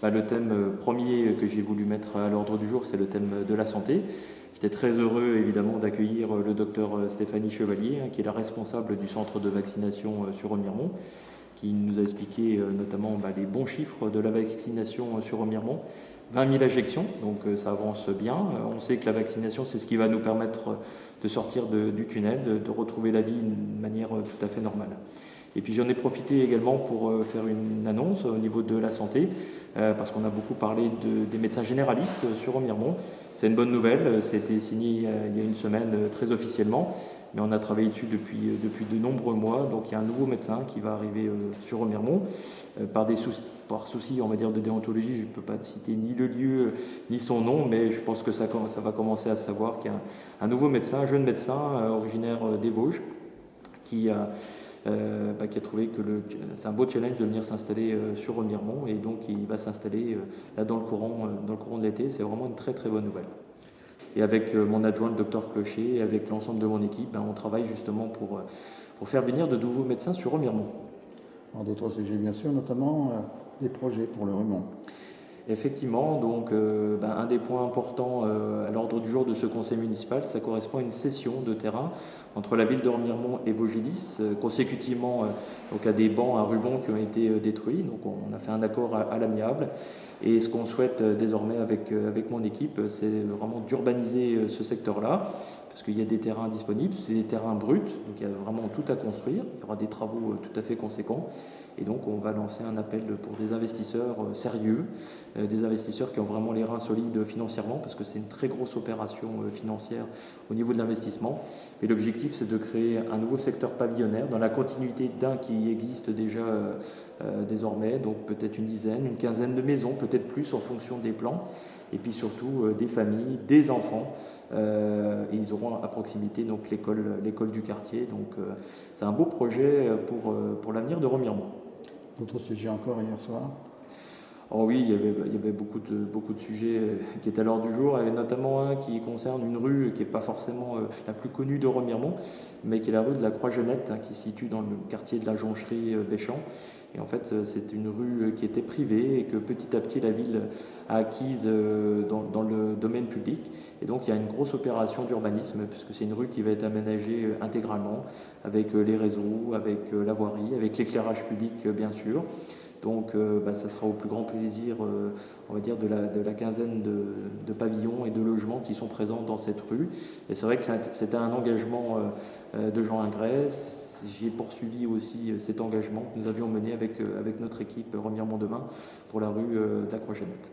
Le thème premier que j'ai voulu mettre à l'ordre du jour, c'est le thème de la santé. J'étais très heureux évidemment d'accueillir le docteur Stéphanie Chevalier, qui est la responsable du centre de vaccination sur Remiremont, qui nous a expliqué notamment les bons chiffres de la vaccination sur Remiremont. 20 000 injections, donc ça avance bien. On sait que la vaccination, c'est ce qui va nous permettre de sortir du tunnel, de retrouver la vie d'une manière tout à fait normale. Et puis j'en ai profité également pour faire une annonce au niveau de la santé, parce qu'on a beaucoup parlé des médecins généralistes sur Remiremont. C'est une bonne nouvelle, ça a été signé il y a une semaine très officiellement, mais on a travaillé dessus depuis de nombreux mois. Donc il y a un nouveau médecin qui va arriver sur Remiremont. Par souci, on va dire, de déontologie, je ne peux pas citer ni le lieu ni son nom, mais je pense que ça va commencer à se savoir qu'il y a un nouveau médecin, un jeune médecin originaire des Vosges, qui a trouvé que c'est un beau challenge de venir s'installer sur Remiremont, et donc il va s'installer là dans le courant de l'été. C'est vraiment une très très bonne nouvelle. Et avec mon adjoint, le docteur Clocher, et avec l'ensemble de mon équipe, on travaille justement pour faire venir de nouveaux médecins sur Remiremont. Alors d'autres sujets bien sûr, notamment des projets pour le Remont. Effectivement, donc un des points importants à l'ordre du jour de ce conseil municipal, ça correspond à une cession de terrain entre la ville de Remiremont et Vaugilis, consécutivement donc à des bancs à rubans qui ont été détruits. Donc on a fait un accord à l'amiable. Et ce qu'on souhaite désormais avec mon équipe, c'est vraiment d'urbaniser ce secteur-là, parce qu'il y a des terrains disponibles, c'est des terrains bruts, donc il y a vraiment tout à construire, il y aura des travaux tout à fait conséquents. Et donc on va lancer un appel pour des investisseurs sérieux, des investisseurs qui ont vraiment les reins solides financièrement, parce que c'est une très grosse opération financière au niveau de l'investissement. Et l'objectif, c'est de créer un nouveau secteur pavillonnaire dans la continuité d'un qui existe déjà désormais, donc peut-être une dizaine, une quinzaine de maisons, peut-être plus en fonction des plans, et puis surtout des familles, des enfants, et ils auront à proximité donc l'école du quartier. Donc c'est un beau projet pour l'avenir de Remiremont. D'autres sujets encore hier soir? Oh oui, il y avait beaucoup de sujets qui étaient à l'ordre du jour, et notamment un qui concerne une rue qui n'est pas forcément la plus connue de Remiremont, mais qui est la rue de la Croix-Jeannette, qui se situe dans le quartier de la Joncherie Béchamp. Et en fait, c'est une rue qui était privée et que petit à petit la ville a acquise dans le domaine public. Et donc il y a une grosse opération d'urbanisme, puisque c'est une rue qui va être aménagée intégralement, avec les réseaux, avec la voirie, avec l'éclairage public bien sûr. Donc ça sera au plus grand plaisir, on va dire, de la quinzaine de pavillons et de logements qui sont présents dans cette rue. Et c'est vrai que c'était un engagement de Jean Ingrès. J'ai poursuivi aussi cet engagement que nous avions mené avec notre équipe Remiremont Demain pour la rue de la Croix-Jeannette.